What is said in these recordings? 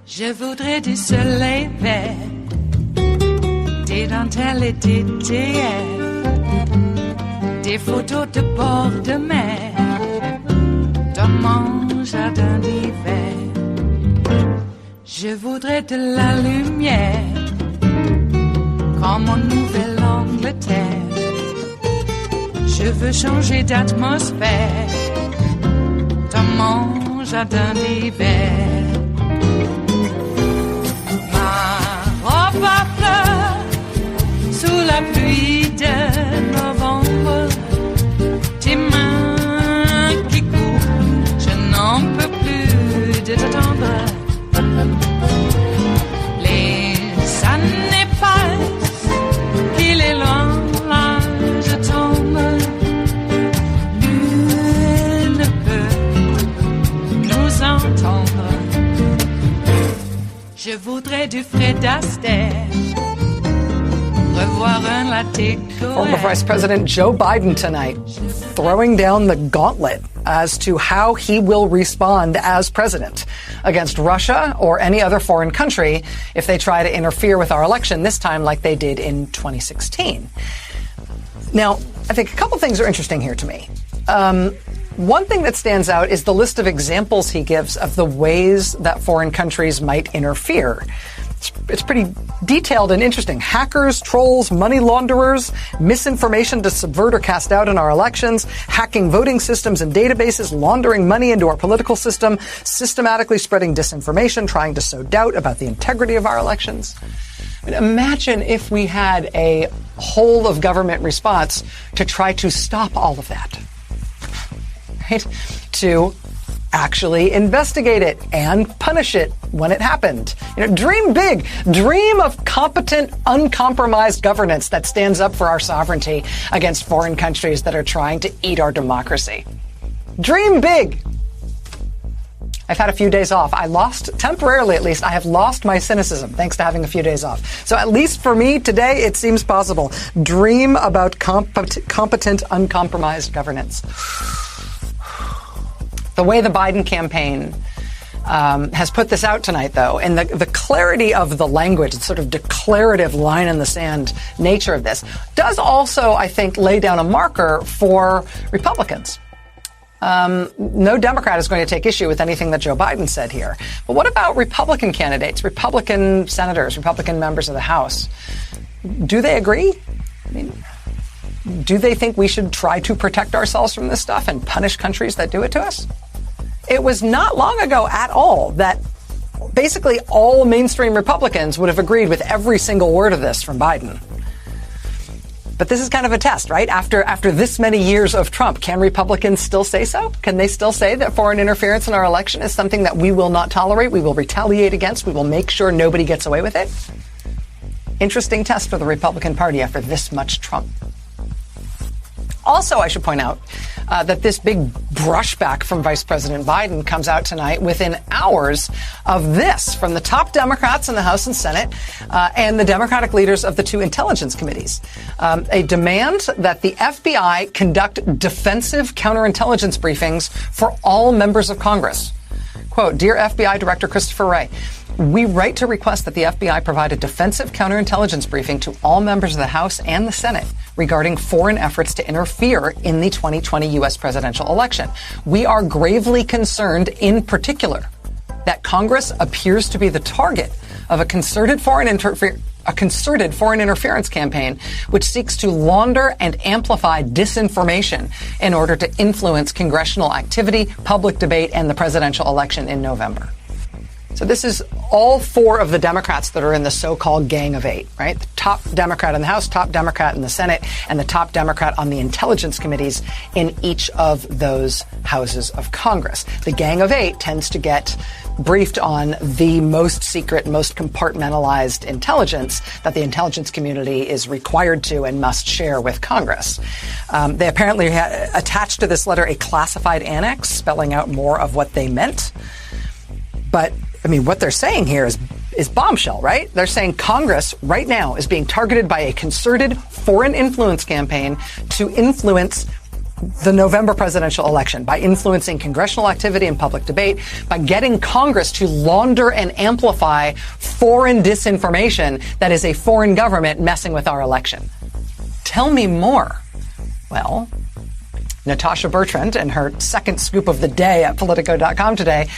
Je voudrais du soleil vert, des dentelles et des théières, des photos de bord de mer, dans mon jardin d'hiver. Je voudrais de la lumière, comme en Nouvelle-Angleterre. Je veux changer d'atmosphère, dans mon jardin d'hiver. Ma fleur, sous la pluie de novembre, tes mains qui courent, je n'en peux plus de t'attendre. Les années passent, il est loin, là je tombe. Nul ne peut nous entendre. Je voudrais du Fred Astaire, revoir un latte cruel. Former Vice President Joe Biden tonight throwing down the gauntlet as to how he will respond as president against Russia or any other foreign country if they try to interfere with our election, this time like they did in 2016. Now, I think a couple things are interesting here to me. One thing that stands out is the list of examples he gives of the ways that foreign countries might interfere. It's pretty detailed and interesting. Hackers, trolls, money launderers, misinformation to subvert or cast doubt in our elections, hacking voting systems and databases, laundering money into our political system, systematically spreading disinformation, trying to sow doubt about the integrity of our elections. I mean, imagine if we had a whole of government response to try to stop all of that. Right? To actually investigate it and punish it when it happened. You know, dream big. Dream of competent, uncompromised governance that stands up for our sovereignty against foreign countries that are trying to eat our democracy. Dream big. I've had a few days off. Temporarily at least, I have lost my cynicism thanks to having a few days off. So at least for me today, it seems possible. Dream about competent, uncompromised governance. The way the Biden campaign has put this out tonight, though, and the clarity of the language, the sort of declarative line in the sand nature of this, does also, I think, lay down a marker for Republicans. No Democrat is going to take issue with anything that Joe Biden said here. But what about Republican candidates, Republican senators, Republican members of the House? Do they agree? I mean, do they think we should try to protect ourselves from this stuff and punish countries that do it to us? It was not long ago at all that basically all mainstream Republicans would have agreed with every single word of this from Biden. But this is kind of a test, right? After this many years of Trump, can Republicans still say so? Can they still say that foreign interference in our election is something that we will not tolerate, we will retaliate against, we will make sure nobody gets away with it? Interesting test for the Republican Party after this much Trump. Also, I should point out that this big brushback from Vice President Biden comes out tonight within hours of this from the top Democrats in the House and Senate and the Democratic leaders of the two intelligence committees. A demand that the FBI conduct defensive counterintelligence briefings for all members of Congress. Quote, "Dear FBI Director Christopher Wray, we write to request that the FBI provide a defensive counterintelligence briefing to all members of the House and the Senate regarding foreign efforts to interfere in the 2020 U.S. presidential election. We are gravely concerned, in particular, that Congress appears to be the target of a concerted foreign interference campaign which seeks to launder and amplify disinformation in order to influence congressional activity, public debate, and the presidential election in November." So this is all four of the Democrats that are in the so-called Gang of Eight, right? The top Democrat in the House, top Democrat in the Senate, and the top Democrat on the intelligence committees in each of those houses of Congress. The Gang of Eight tends to get briefed on the most secret, most compartmentalized intelligence that the intelligence community is required to and must share with Congress. They apparently attached to this letter a classified annex spelling out more of what they meant. But I mean, what they're saying here is bombshell, right? They're saying Congress right now is being targeted by a concerted foreign influence campaign to influence the November presidential election, by influencing congressional activity and public debate, by getting Congress to launder and amplify foreign disinformation that is a foreign government messing with our election. Tell me more. Well, Natasha Bertrand, in her second scoop of the day at Politico.com today,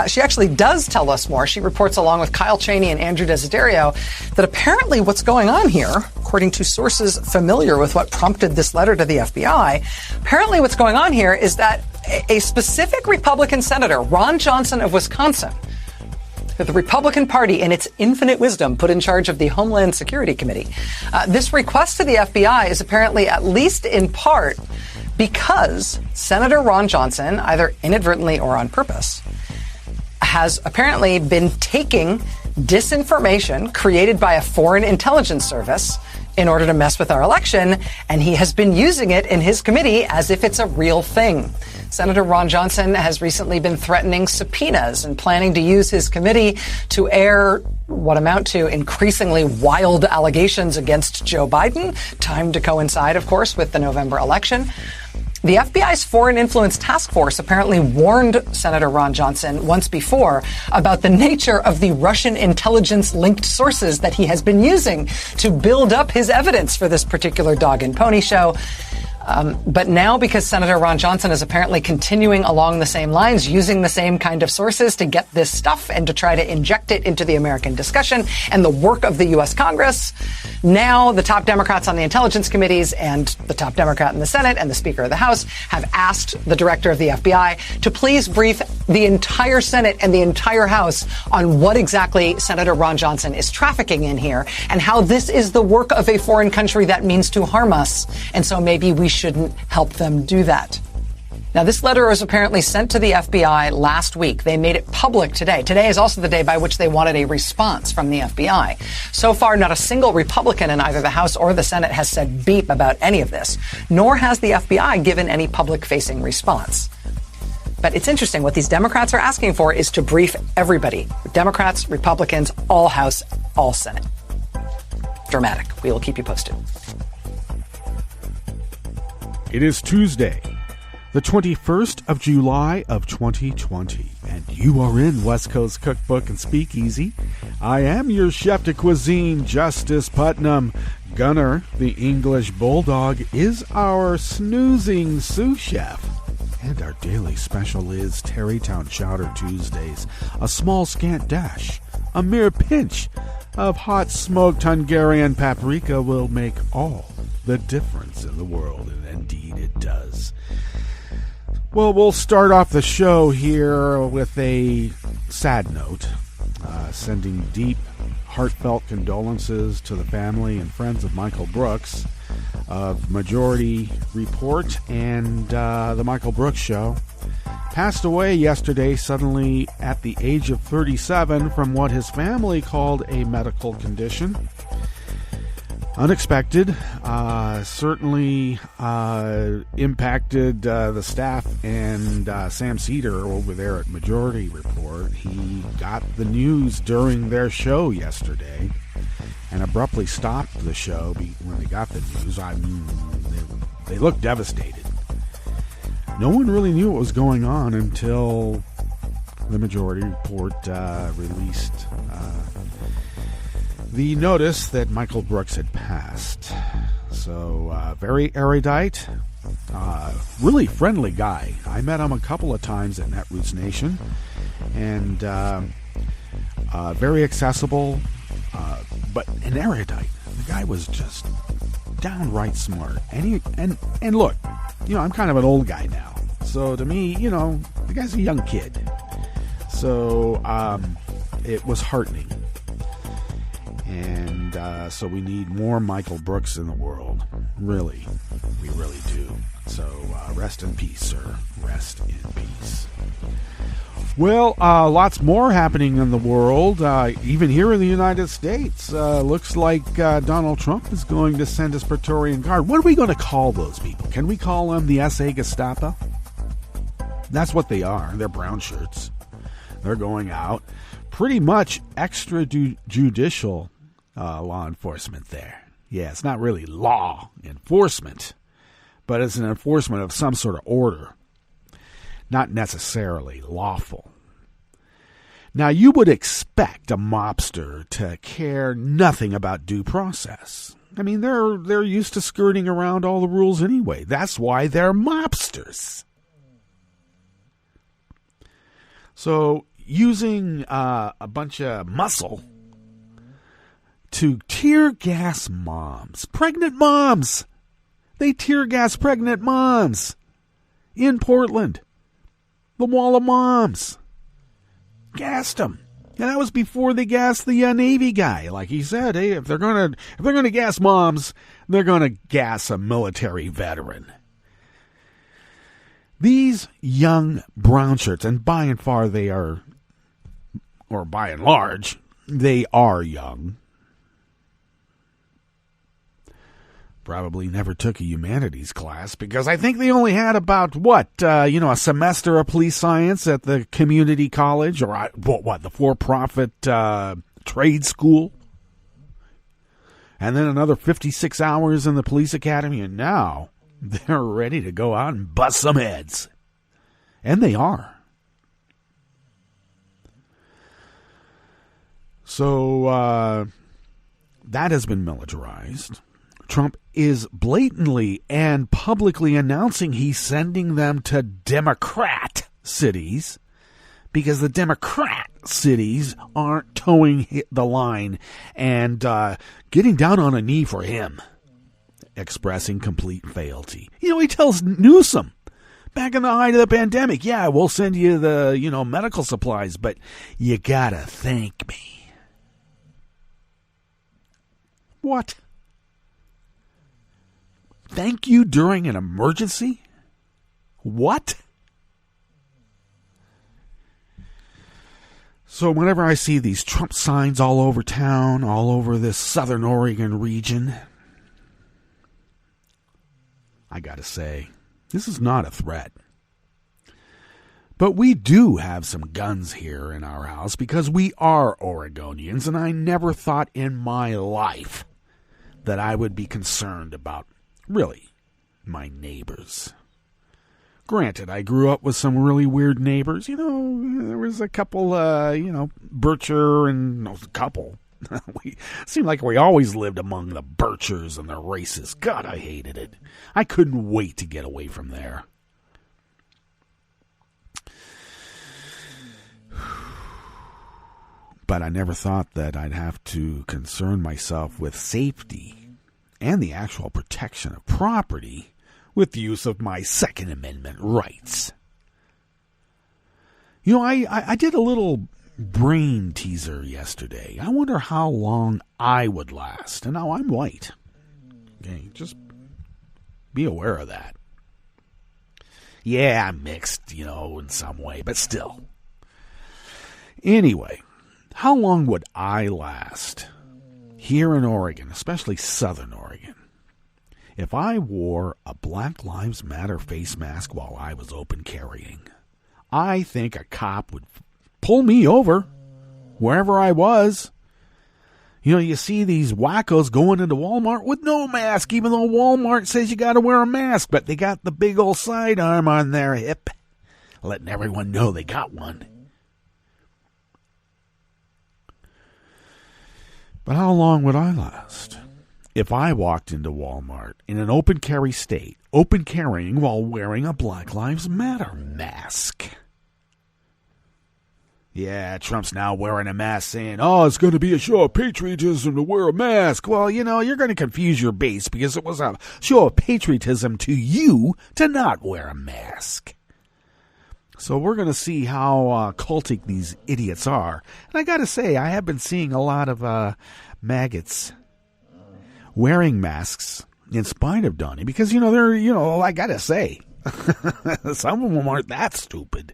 she actually does tell us more. She reports, along with Kyle Cheney and Andrew Desiderio, that apparently what's going on here, according to sources familiar with what prompted this letter to the FBI, apparently what's going on here is that a specific Republican senator, Ron Johnson of Wisconsin, the Republican Party, in its infinite wisdom, put in charge of the Homeland Security Committee. This request to the FBI is apparently, at least in part, because Senator Ron Johnson, either inadvertently or on purpose, has apparently been taking disinformation created by a foreign intelligence service in order to mess with our election, and he has been using it in his committee as if it's a real thing. Senator Ron Johnson has recently been threatening subpoenas and planning to use his committee to air what amount to increasingly wild allegations against Joe Biden, timed to coincide, of course, with the November election. The FBI's Foreign Influence Task Force apparently warned Senator Ron Johnson once before about the nature of the Russian intelligence-linked sources that he has been using to build up his evidence for this particular dog and pony show. But now, because Senator Ron Johnson is apparently continuing along the same lines, using the same kind of sources to get this stuff and to try to inject it into the American discussion and the work of the U.S. Congress, now the top Democrats on the intelligence committees and the top Democrat in the Senate and the Speaker of the House have asked the director of the FBI to please brief the entire Senate and the entire House on what exactly Senator Ron Johnson is trafficking in here and how this is the work of a foreign country that means to harm us. And so maybe we shouldn't help them do that. Now, this letter was apparently sent to the FBI last week. They made it public today. Today is also the day by which they wanted a response from the FBI. So far, not a single Republican in either the House or the Senate has said beep about any of this, nor has the FBI given any public-facing response. But it's interesting. What these Democrats are asking for is to brief everybody. Democrats, Republicans, all House, all Senate. Dramatic. We will keep you posted. It is Tuesday, the 21st of July of 2020, and you are in West Coast Cookbook and Speakeasy. I am your chef de cuisine, Justice Putnam. Gunner, the English bulldog, is our snoozing sous chef. And our daily special is Tarrytown Chowder Tuesdays, a small scant dash, a mere pinch of hot smoked Hungarian paprika will make all the difference in the world, and indeed it does. Well, we'll start off the show here with a sad note, sending deep, heartfelt condolences to the family and friends of Michael Brooks of Majority Report and The Michael Brooks Show. Passed away yesterday suddenly at the age of 37 from what his family called a medical condition. Unexpected, certainly impacted the staff and Sam Cedar over there at Majority Report. He got the news during their show yesterday and abruptly stopped the show when they got the news. I mean, they looked devastated. No one really knew what was going on until the Majority Report released the notice that Michael Brooks had passed. So, very erudite, really friendly guy. I met him a couple of times at Netroots Nation, and very accessible, but an erudite. The guy was just downright smart. And look, I'm kind of an old guy now. So to me, the guy's a young kid. So, it was heartening. And so we need more Michael Brooks in the world. Really. We really do. So rest in peace, sir. Rest in peace. Well, lots more happening in the world, even here in the United States. Looks like Donald Trump is going to send his Praetorian Guard. What are we going to call those people? Can we call them the SA Gestapo? That's what they are. They're brown shirts. They're going out. Pretty much extrajudicial law enforcement there. Yeah, it's not really law enforcement, but it's an enforcement of some sort of order. Not necessarily lawful. Now, you would expect a mobster to care nothing about due process. I mean, they're used to skirting around all the rules anyway. That's why they're mobsters. So, using a bunch of muscle to tear gas moms, pregnant moms. They tear gas pregnant moms in Portland. The Wall of Moms. Gassed them. And that was before they gassed the Navy guy. Like he said, hey, if they're gonna gas moms, they're gonna gas a military veteran. These young brown shirts, and by and far they are, or by and large, they are young. Probably never took a humanities class because I think they only had about, a semester of police science at the community college or the for-profit trade school. And then another 56 hours in the police academy. And now they're ready to go out and bust some heads. And they are. So that has been militarized. Trump is blatantly and publicly announcing he's sending them to Democrat cities because the Democrat cities aren't towing the line and getting down on a knee for him, expressing complete fealty. He tells Newsom back in the height of the pandemic, yeah, we'll send you the, medical supplies, but you gotta thank me. What? Thank you during an emergency? What? So whenever I see these Trump signs all over town, all over this Southern Oregon region, I gotta say, this is not a threat. But we do have some guns here in our house because we are Oregonians, and I never thought in my life that I would be concerned about really my neighbors. Granted, I grew up with some really weird neighbors. There was a couple, Bircher and a couple. We seemed like we always lived among the Birchers and the racists. God, I hated it. I couldn't wait to get away from there. But I never thought that I'd have to concern myself with safety and the actual protection of property with the use of my Second Amendment rights. I did a little brain teaser yesterday. I wonder how long I would last. And now I'm white. Okay, just be aware of that. Yeah, I'm mixed, in some way, but still. Anyway, how long would I last here in Oregon, especially Southern Oregon, if I wore a Black Lives Matter face mask while I was open carrying? I think a cop would pull me over wherever I was. You see these wackos going into Walmart with no mask, even though Walmart says you got to wear a mask, but they got the big old sidearm on their hip, letting everyone know they got one. But how long would I last if I walked into Walmart in an open carry state, open carrying while wearing a Black Lives Matter mask? Yeah, Trump's now wearing a mask saying, it's going to be a show of patriotism to wear a mask. Well, you're going to confuse your base because it was a show of patriotism to you to not wear a mask. So we're going to see how cultic these idiots are. And I got to say, I have been seeing a lot of maggots wearing masks in spite of Donnie. Because, they're, I got to say, some of them aren't that stupid.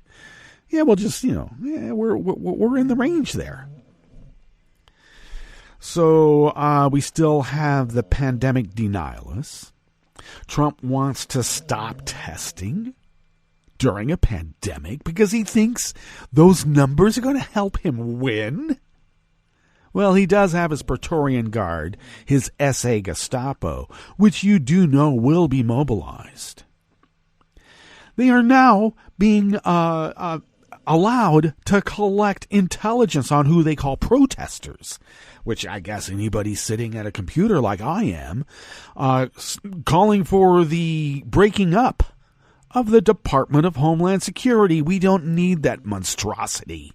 Yeah, well, just, we're in the range there. So we still have the pandemic denialists. Trump wants to stop testing during a pandemic because he thinks those numbers are going to help him win. Well, he does have his Praetorian Guard, his SA Gestapo, which you do know will be mobilized. They are now being allowed to collect intelligence on who they call protesters, which I guess anybody sitting at a computer like I am, calling for the breaking up of the Department of Homeland Security. We don't need that monstrosity.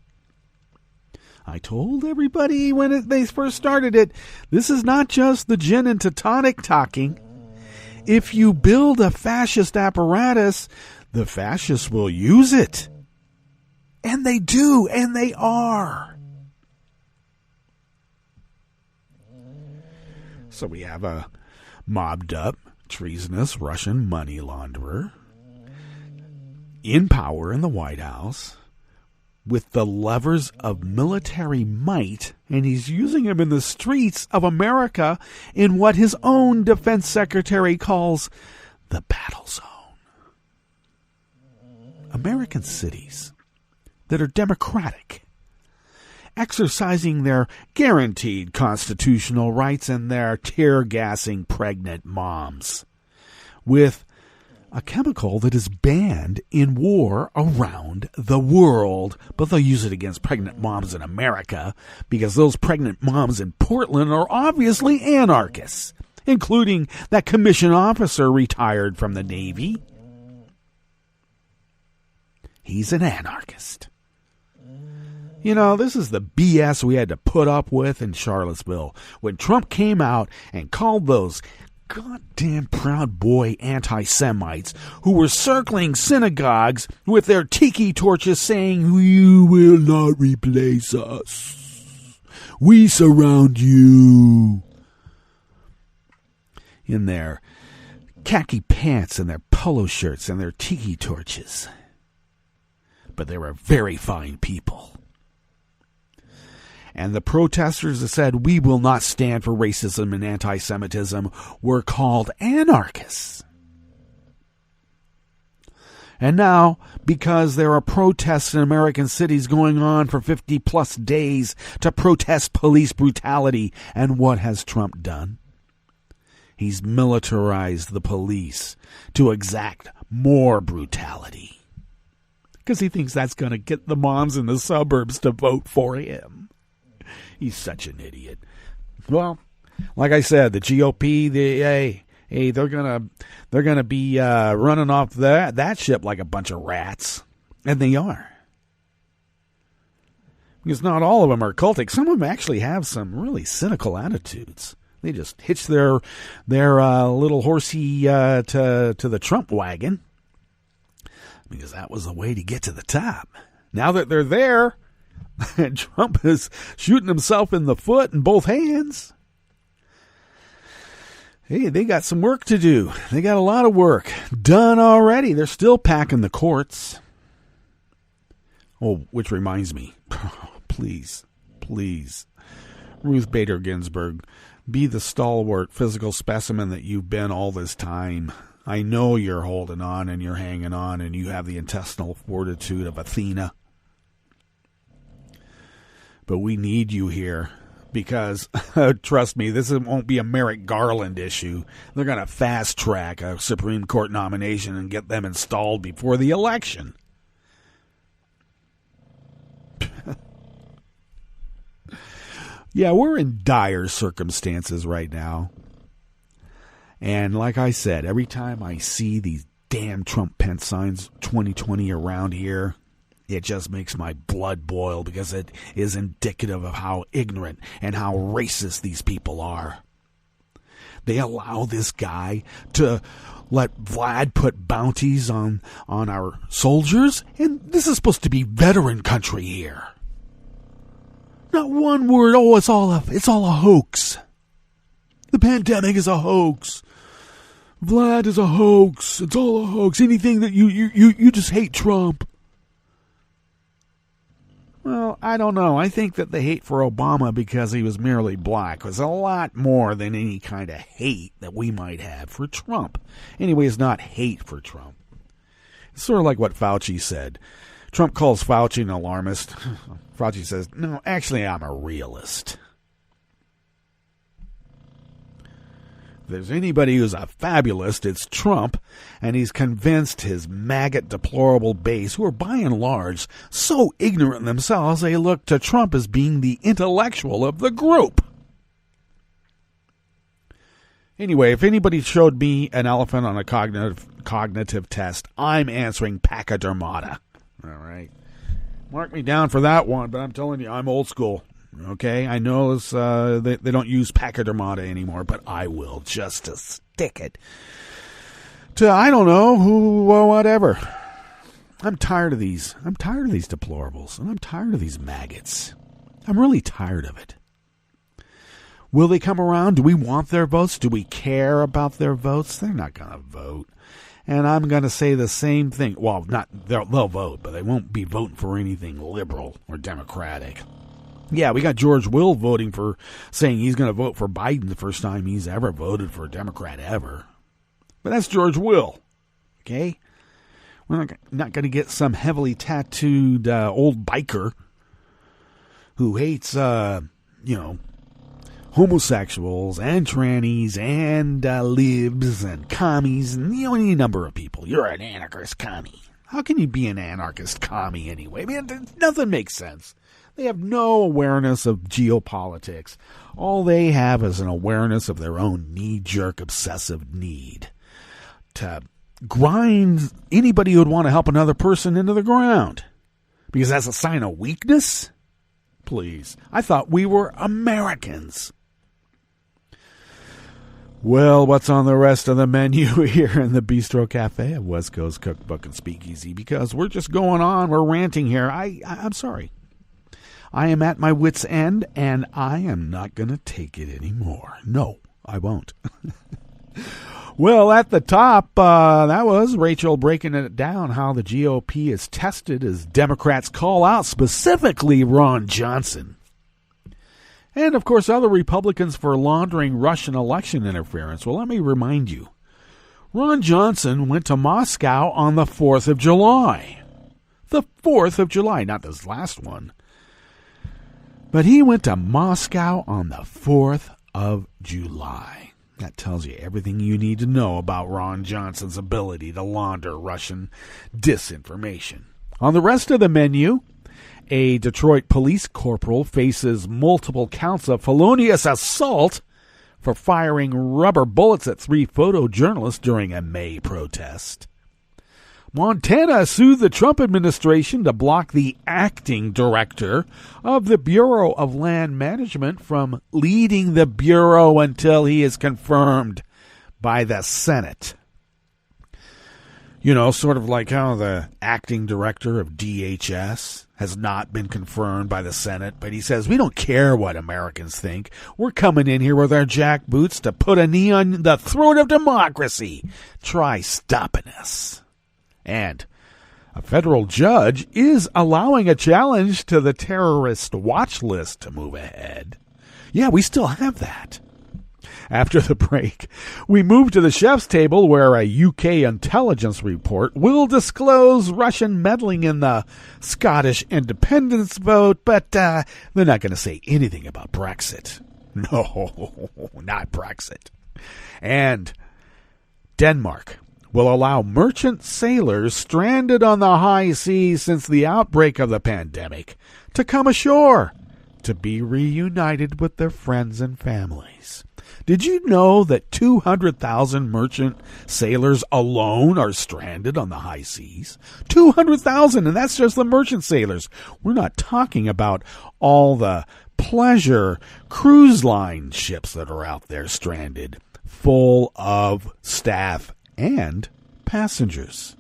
I told everybody when they first started it, this is not just the gin and tonic talking. If you build a fascist apparatus, the fascists will use it. And they do, and they are. So we have a mobbed up, treasonous Russian money launderer in power in the White House with the levers of military might, and he's using them in the streets of America in what his own defense secretary calls the battle zone. American cities that are democratic, exercising their guaranteed constitutional rights and their tear-gassing pregnant moms with a chemical that is banned in war around the world. But they'll use it against pregnant moms in America because those pregnant moms in Portland are obviously anarchists, including that commission officer retired from the Navy. He's an anarchist. This is the BS we had to put up with in Charlottesville when Trump came out and called those goddamn Proud Boy anti-Semites who were circling synagogues with their tiki torches saying, "You will not replace us. We surround you." In their khaki pants and their polo shirts and their tiki torches. But they were very fine people. And the protesters that said, "We will not stand for racism and anti-Semitism," were called anarchists. And now, because there are protests in American cities going on for 50-plus days to protest police brutality, and what has Trump done? He's militarized the police to exact more brutality. Because he thinks that's going to get the moms in the suburbs to vote for him. He's such an idiot. Well, like I said, the GOP, they're gonna be running off that ship like a bunch of rats, and they are. Because not all of them are cultic. Some of them actually have some really cynical attitudes. They just hitch their little horsey to the Trump wagon because that was the way to get to the top. Now that they're there, and Trump is shooting himself in the foot in both hands. Hey, they got some work to do. They got a lot of work done already. They're still packing the courts. Oh, which reminds me, please, Ruth Bader Ginsburg, be the stalwart physical specimen that you've been all this time. I know you're holding on and you're hanging on and you have the intestinal fortitude of Athena. But we need you here because, trust me, this won't be a Merrick Garland issue. They're going to fast-track a Supreme Court nomination and get them installed before the election. Yeah, we're in dire circumstances right now. And like I said, every time I see these damn Trump-Pence signs 2020 around here, it just makes my blood boil because it is indicative of how ignorant and how racist these people are. They allow this guy to let Vlad put bounties on our soldiers, and this is supposed to be veteran country here. Not one word. Oh, it's all a hoax. The pandemic is a hoax. Vlad is a hoax. It's all a hoax. Anything that you just hate Trump. Well, I don't know. I think that the hate for Obama because he was merely black was a lot more than any kind of hate that we might have for Trump. Anyway, it's not hate for Trump. It's sort of like what Fauci said. Trump calls Fauci an alarmist. Fauci says, no, actually, I'm a realist. If there's anybody who's a fabulist, it's Trump, and he's convinced his maggot deplorable base, who are by and large so ignorant themselves they look to Trump as being the intellectual of the group. Anyway, if anybody showed me an elephant on a cognitive test, I'm answering pachydermata. All right. Mark me down for that one, but I'm telling you, I'm old school. Okay, I know they don't use pachydermata anymore, but I will, just to stick it to, I don't know, who or whatever. I'm tired of these. I'm tired of these deplorables, and I'm tired of these maggots. I'm really tired of it. Will they come around? Do we want their votes? Do we care about their votes? They're not going to vote. And I'm going to say the same thing. Well, they'll vote, but they won't be voting for anything liberal or democratic. Yeah, we got George Will voting for, saying he's going to vote for Biden the first time he's ever voted for a Democrat ever. But that's George Will, okay? We're not going to get some heavily tattooed old biker who hates, homosexuals and trannies and libs and commies and any number of people. You're an anarchist commie. How can you be an anarchist commie anyway? I mean, nothing makes sense. They have no awareness of geopolitics. All they have is an awareness of their own knee-jerk obsessive need to grind anybody who would want to help another person into the ground. Because that's a sign of weakness? Please. I thought we were Americans. Well, what's on the rest of the menu here in the Bistro Cafe at West Coast Cookbook and Speakeasy? Because we're just going on. We're ranting here. I'm sorry. I am at my wit's end, and I am not going to take it anymore. No, I won't. Well, at the top, that was Rachel breaking it down, how the GOP is tested as Democrats call out specifically Ron Johnson. And, of course, other Republicans for laundering Russian election interference. Well, let me remind you, Ron Johnson went to Moscow on the 4th of July. The 4th of July, not this last one. But he went to Moscow on the 4th of July. That tells you everything you need to know about Ron Johnson's ability to launder Russian disinformation. On the rest of the menu, a Detroit police corporal faces multiple counts of felonious assault for firing rubber bullets at 3 photojournalists during a May protest. Montana sued the Trump administration to block the acting director of the Bureau of Land Management from leading the Bureau until he is confirmed by the Senate. You know, sort of like how the acting director of DHS has not been confirmed by the Senate, but he says, we don't care what Americans think. We're coming in here with our jack boots to put a knee on the throat of democracy. Try stopping us. And a federal judge is allowing a challenge to the terrorist watch list to move ahead. Yeah, we still have that. After the break, we move to the chef's table where a UK intelligence report will disclose Russian meddling in the Scottish independence vote, but they're not going to say anything about Brexit. No, not Brexit. And Denmark will allow merchant sailors stranded on the high seas since the outbreak of the pandemic to come ashore to be reunited with their friends and families. Did you know that 200,000 merchant sailors alone are stranded on the high seas? 200,000, and that's just the merchant sailors. We're not talking about all the pleasure cruise line ships that are out there stranded. full of staff and passengers.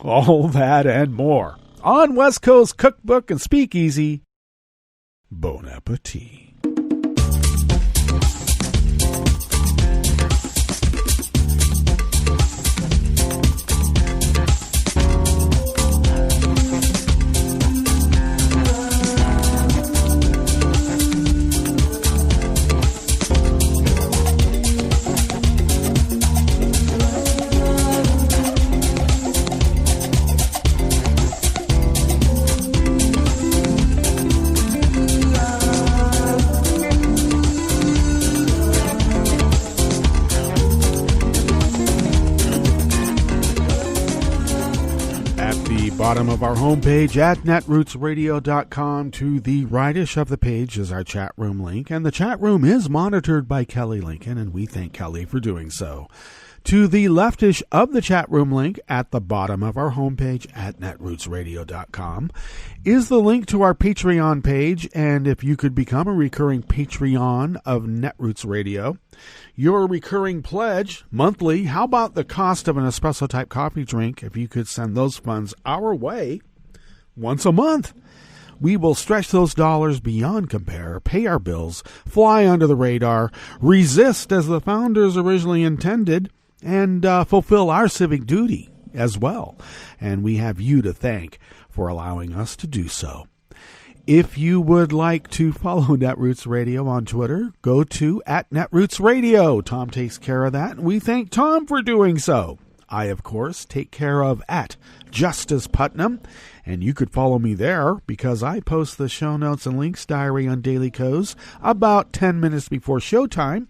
All that and more on West Coast Cookbook and Speakeasy. Bon appetit. Bottom of our homepage at netrootsradio.com. To the rightish of the page is our chat room link, and the chat room is monitored by Kelly Lincoln, and we thank Kelly for doing so. To the leftish of the chat room link at the bottom of our homepage at netrootsradio.com is the link to our Patreon page, and if you could become a recurring Patreon of Netroots Radio, your recurring pledge monthly, how about the cost of an espresso-type coffee drink if you could send those funds our way once a month? We will stretch those dollars beyond compare, pay our bills, fly under the radar, resist as the founders originally intended, and fulfill our civic duty as well. And we have you to thank for allowing us to do so. If you would like to follow Netroots Radio on Twitter, go to @NetrootsRadio. Tom takes care of that, and we thank Tom for doing so. I, of course, take care of @Justice Putnam, and you could follow me there because I post the show notes and links diary on Daily Co's about 10 minutes before showtime,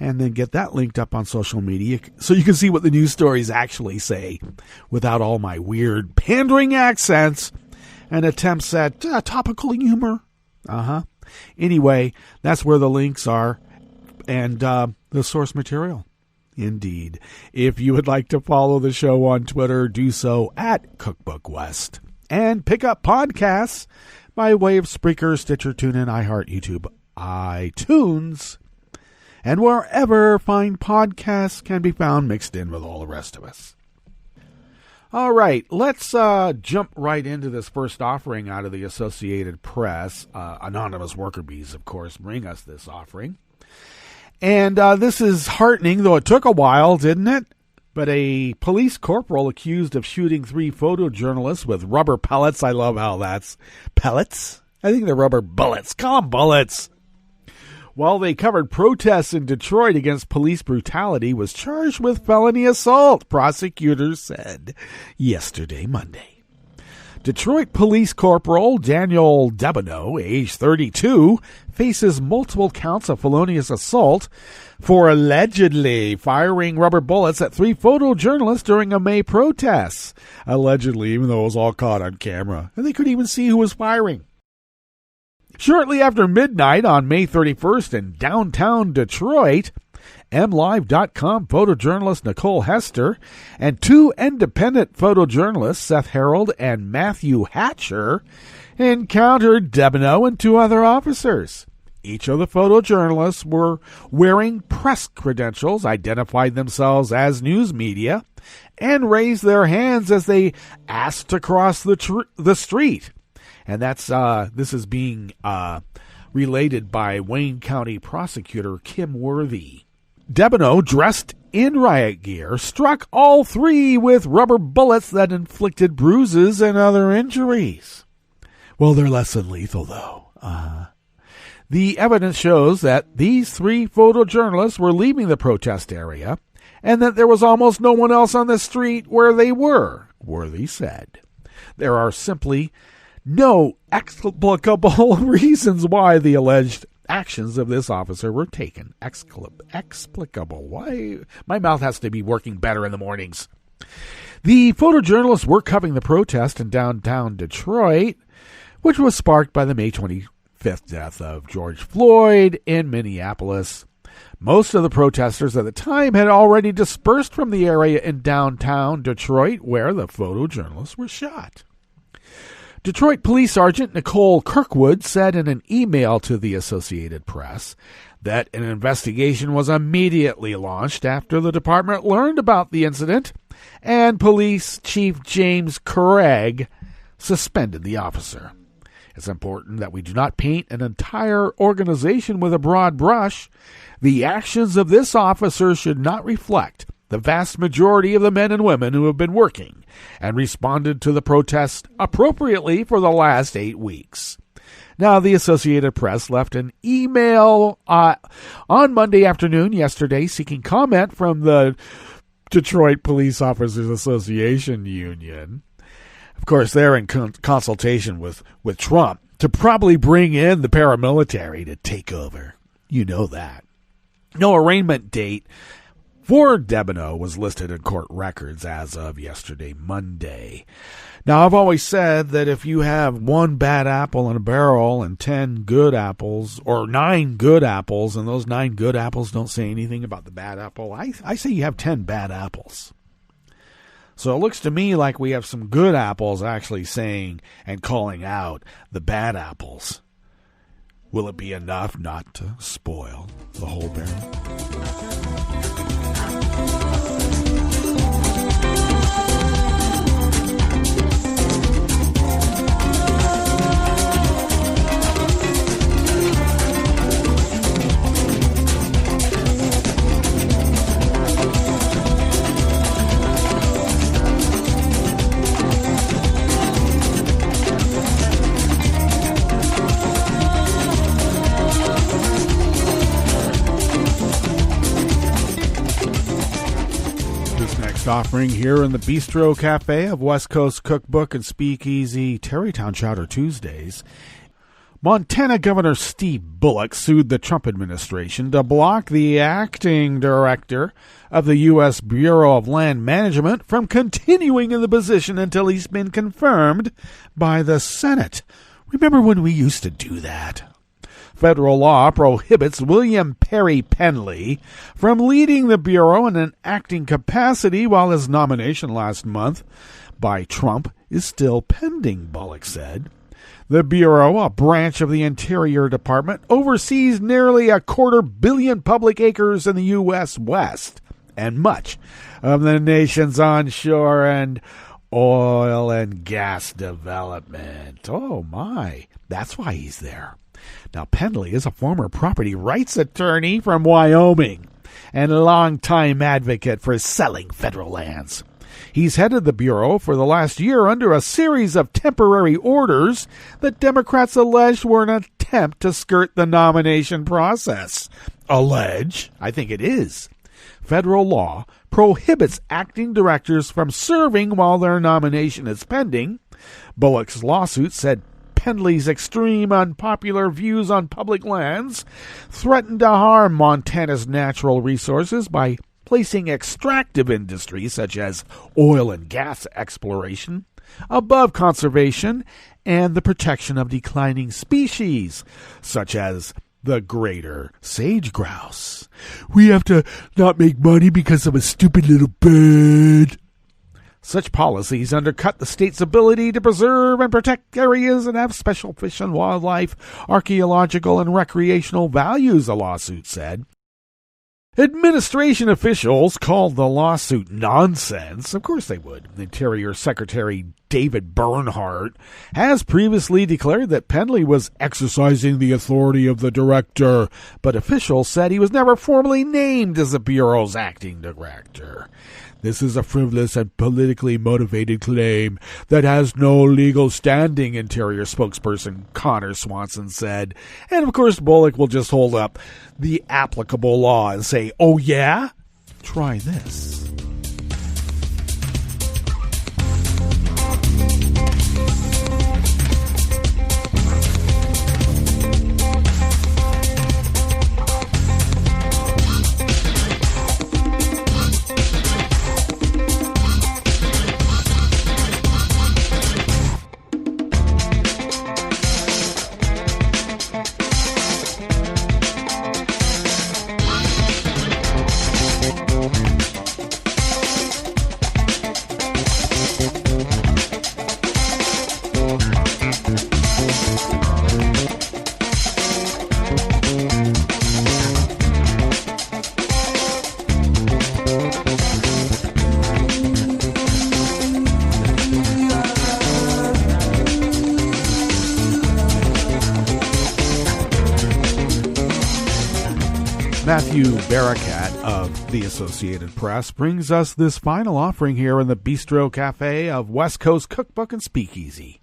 and then get that linked up on social media so you can see what the news stories actually say without all my weird pandering accents and attempts at topical humor. Anyway, that's where the links are and the source material. Indeed. If you would like to follow the show on Twitter, do so @CookbookWest. And pick up podcasts by way of Spreaker, Stitcher, TuneIn, iHeart, YouTube, iTunes, and wherever fine podcasts can be found mixed in with all the rest of us. All right, let's jump right into this first offering out of the Associated Press. Anonymous worker bees, of course, bring us this offering. And this is heartening, though it took a while, didn't it? But a police corporal accused of shooting 3 photojournalists with rubber pellets. I love how that's pellets. I think they're rubber bullets. Call them bullets. While they covered protests in Detroit against police brutality, was charged with felony assault, prosecutors said yesterday, Monday. Detroit Police Corporal Daniel Deboneau, age 32, faces multiple counts of felonious assault for allegedly firing rubber bullets at 3 photojournalists during a May protest. Allegedly, even though it was all caught on camera, and they couldn't even see who was firing. Shortly after midnight on May 31st in downtown Detroit, MLive.com photojournalist Nicole Hester and 2 independent photojournalists, Seth Harold and Matthew Hatcher, encountered Deboneau and 2 other officers. Each of the photojournalists were wearing press credentials, identified themselves as news media, and raised their hands as they asked to cross the street. And that's this is being related by Wayne County prosecutor Kim Worthy. Deboneau, dressed in riot gear, struck all 3 with rubber bullets that inflicted bruises and other injuries. Well, they're less than lethal, though. The evidence shows that these 3 photojournalists were leaving the protest area and that there was almost no one else on the street where they were, Worthy said. There are simply no explicable reasons why the alleged actions of this officer were taken. Explicable. Why? My mouth has to be working better in the mornings. The photojournalists were covering the protest in downtown Detroit, which was sparked by the May 25th death of George Floyd in Minneapolis. Most of the protesters at the time had already dispersed from the area in downtown Detroit where the photojournalists were shot. Detroit Police Sergeant Nicole Kirkwood said in an email to the Associated Press that an investigation was immediately launched after the department learned about the incident, and Police Chief James Craig suspended the officer. It's important that we do not paint an entire organization with a broad brush. The actions of this officer should not reflect the vast majority of the men and women who have been working and responded to the protest appropriately for the last 8 weeks. Now, the Associated Press left an email on Monday afternoon yesterday seeking comment from the Detroit Police Officers Association Union. Of course, they're in consultation with Trump to probably bring in the paramilitary to take over. You know that. No arraignment date for Debineau was listed in court records as of yesterday, Monday. Now, I've always said that if you have one bad apple in a barrel and 10 good apples, or 9 good apples, and those 9 good apples don't say anything about the bad apple, I say you have 10 bad apples. So it looks to me like we have some good apples actually saying and calling out the bad apples. Will it be enough not to spoil the whole barrel? Offering here in the Bistro Cafe of West Coast Cookbook and Speakeasy, Tarrytown Chowder Tuesdays. Montana Governor Steve Bullock sued the Trump administration to block the acting director of the U.S. Bureau of Land Management from continuing in the position until he's been confirmed by the Senate. Remember when we used to do that? Federal law prohibits William Perry Penley from leading the Bureau in an acting capacity while his nomination last month by Trump is still pending, Bullock said. The Bureau, a branch of the Interior Department, oversees nearly 250 million public acres in the U.S. West and much of the nation's onshore and oil and gas development. Oh, my. That's why he's there. Now, Penley is a former property rights attorney from Wyoming and a longtime advocate for selling federal lands. He's headed the Bureau for the last year under a series of temporary orders that Democrats alleged were an attempt to skirt the nomination process. Allege? I think it is. Federal law prohibits acting directors from serving while their nomination is pending. Bullock's lawsuit said Penley's extreme unpopular views on public lands threatened to harm Montana's natural resources by placing extractive industries such as oil and gas exploration above conservation and the protection of declining species such as the greater sage grouse. We have to not make money because of a stupid little bird. Such policies undercut the state's ability to preserve and protect areas that have special fish and wildlife, archaeological, and recreational values, the lawsuit said. Administration officials called the lawsuit nonsense. Of course they would. Interior Secretary David Bernhardt has previously declared that Penley was exercising the authority of the director, but officials said he was never formally named as the Bureau's acting director. This is a frivolous and politically motivated claim that has no legal standing, Interior spokesperson Connor Swanson said. And of course, Bullock will just hold up the applicable law and say, oh yeah? Try this. Matthew Barakat of the Associated Press brings us this final offering here in the Bistro Cafe of West Coast Cookbook and Speakeasy.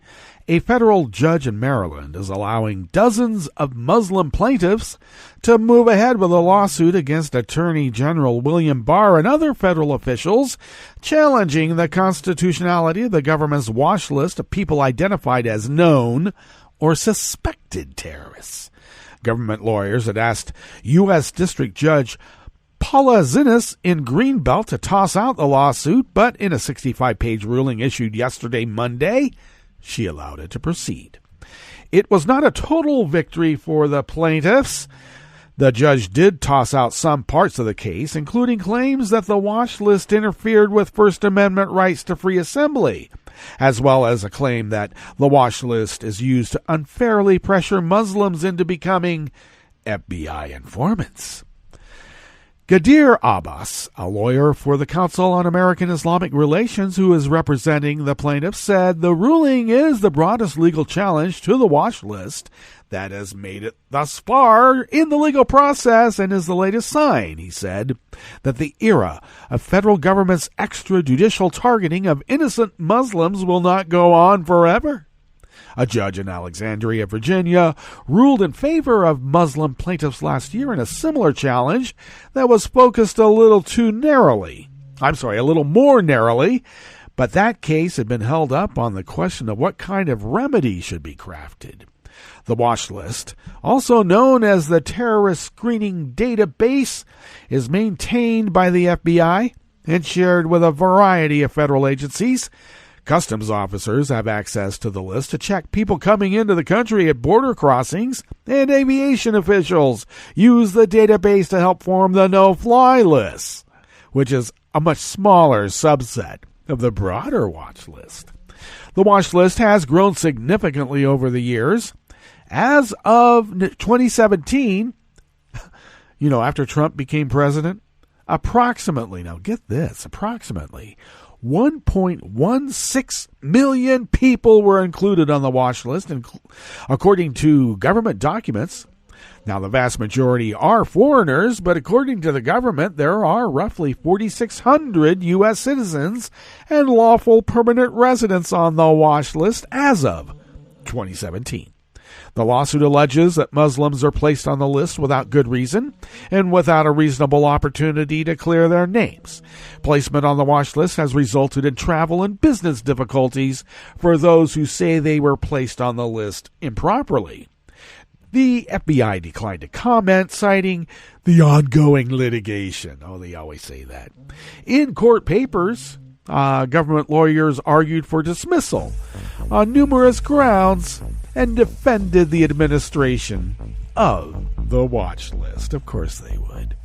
A federal judge in Maryland is allowing dozens of Muslim plaintiffs to move ahead with a lawsuit against Attorney General William Barr and other federal officials, challenging the constitutionality of the government's watch list of people identified as known or suspected terrorists. Government lawyers had asked U.S. District Judge Paula Zinnes in Greenbelt to toss out the lawsuit, but in a 65-page ruling issued yesterday, Monday, she allowed it to proceed. It was not a total victory for the plaintiffs. The judge did toss out some parts of the case, including claims that the watch list interfered with First Amendment rights to free assembly, as well as a claim that the watch list is used to unfairly pressure Muslims into becoming FBI informants. Ghadir Abbas, a lawyer for the Council on American Islamic Relations who is representing the plaintiffs, said the ruling is the broadest legal challenge to the watch list that has made it thus far in the legal process and is the latest sign, he said, that the era of federal government's extrajudicial targeting of innocent Muslims will not go on forever. A judge in Alexandria, Virginia, ruled in favor of Muslim plaintiffs last year in a similar challenge that was focused a little more narrowly, but that case had been held up on the question of what kind of remedy should be crafted. The watch list, also known as the Terrorist Screening Database, is maintained by the FBI and shared with a variety of federal agencies. Customs officers have access to the list to check people coming into the country at border crossings, and aviation officials use the database to help form the no-fly list, which is a much smaller subset of the broader watch list. The watch list has grown significantly over the years. As of 2017, after Trump became president, approximately 1.16 million people were included on the watch list, according to government documents. Now, the vast majority are foreigners, but according to the government, there are roughly 4,600 U.S. citizens and lawful permanent residents on the watch list as of 2017. The lawsuit alleges that Muslims are placed on the list without good reason and without a reasonable opportunity to clear their names. Placement on the watch list has resulted in travel and business difficulties for those who say they were placed on the list improperly. The FBI declined to comment, citing the ongoing litigation. Oh, they always say that. In court papers, government lawyers argued for dismissal on numerous grounds and defended the administration of the watch list. Of course they would.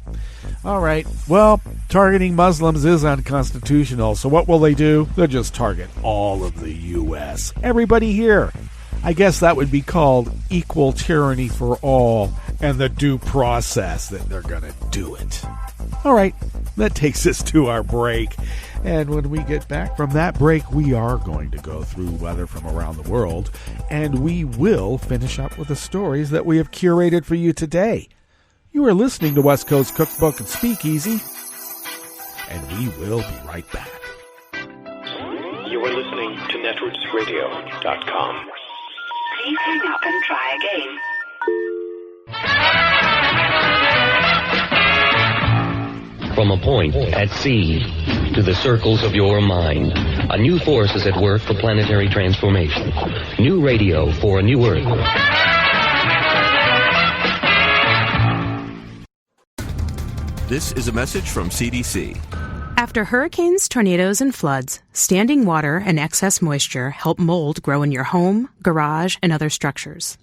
All right, well, targeting Muslims is unconstitutional, so what will they do? They'll just target all of the U.S. Everybody here. I guess that would be called equal tyranny for all and the due process that they're going to do it. All right, that takes us to our break. And when we get back from that break, we are going to go through weather from around the world, and we will finish up with the stories that we have curated for you today. You are listening to West Coast Cookbook and Speakeasy, and we will be right back. You are listening to netrootsradio.com. Please hang up and try again. From a point at sea to the circles of your mind, a new force is at work for planetary transformation. New radio for a new Earth. This is a message from CDC. After hurricanes, tornadoes, and floods, standing water and excess moisture help mold grow in your home, garage, and other structures.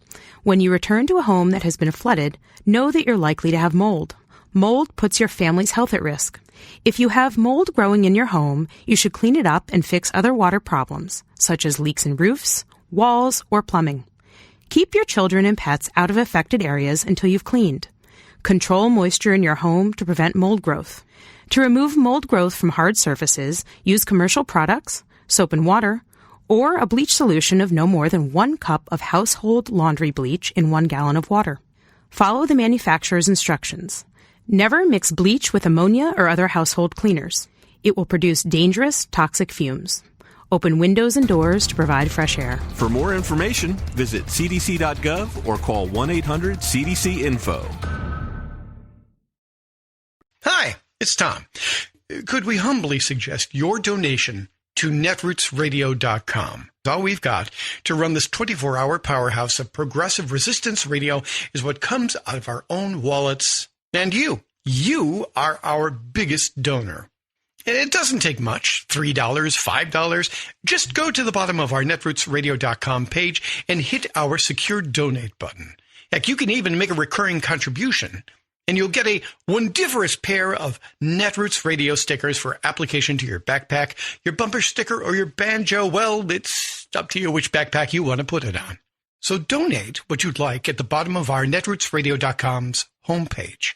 When you return to a home that has been flooded, know that you're likely to have mold. Mold puts your family's health at risk. If you have mold growing in your home, you should clean it up and fix other water problems, such as leaks in roofs, walls, or plumbing. Keep your children and pets out of affected areas until you've cleaned. Control moisture in your home to prevent mold growth. To remove mold growth from hard surfaces, use commercial products, soap and water, or a bleach solution of no more than 1 cup of household laundry bleach in 1 gallon of water. Follow the manufacturer's instructions. Never mix bleach with ammonia or other household cleaners. It will produce dangerous, toxic fumes. Open windows and doors to provide fresh air. For more information, visit cdc.gov or call 1-800-CDC-INFO. Hi, it's Tom. Could we humbly suggest your donation to netrootsradio.com? All we've got to run this 24-hour powerhouse of progressive resistance radio is what comes out of our own wallets. And you are our biggest donor. It doesn't take much, $3, $5. Just go to the bottom of our netrootsradio.com page and hit our secure donate button. Heck, you can even make a recurring contribution, and you'll get a wondiferous pair of Netroots radio stickers for application to your backpack, your bumper sticker, or your banjo. Well, it's up to you which backpack you want to put it on. So donate what you'd like at the bottom of our netrootsradio.com's homepage,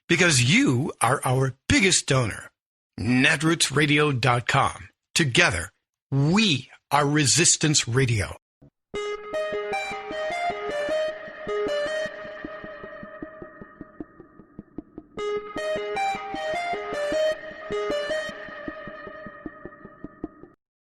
because you are our biggest donor. netrootsradio.com. Together, we are Resistance Radio.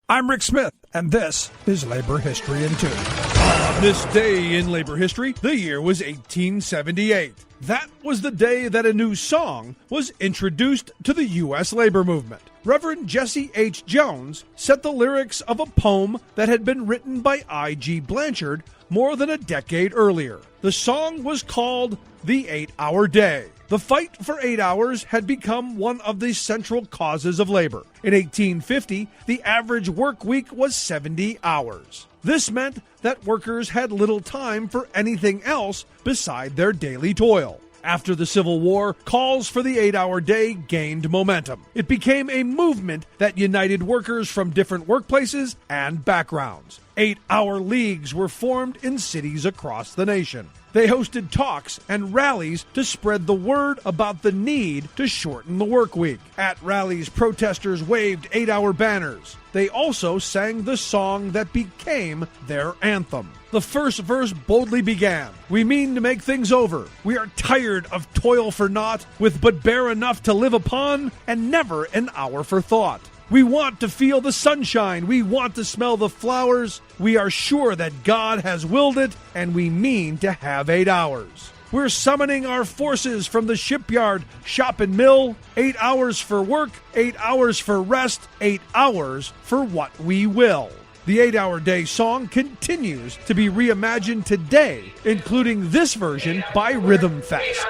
I'm Rick Smith, and this is Labor History in 2. On this day in labor history, the year was 1878. That was the day that a new song was introduced to the U.S. labor movement. Reverend Jesse H. Jones set the lyrics of a poem that had been written by I.G. Blanchard more than a decade earlier. The song was called The 8-Hour Day. The fight for 8 hours had become one of the central causes of labor. In 1850, the average work week was 70 hours. This meant that workers had little time for anything else beside their daily toil. After the Civil War, calls for the 8-hour day gained momentum. It became a movement that united workers from different workplaces and backgrounds. 8-hour leagues were formed in cities across the nation. They hosted talks and rallies to spread the word about the need to shorten the work week. At rallies, protesters waved 8-hour banners. They also sang the song that became their anthem. The first verse boldly began, "We mean to make things over. We are tired of toil for naught, with but bare enough to live upon, and never an hour for thought. We want to feel the sunshine. We want to smell the flowers. We are sure that God has willed it, and we mean to have 8 hours. We're summoning our forces from the shipyard, shop, and mill. 8 hours for work, 8 hours for rest, 8 hours for what we will." The 8-Hour Day song continues to be reimagined today, including this version by Rhythm Fest.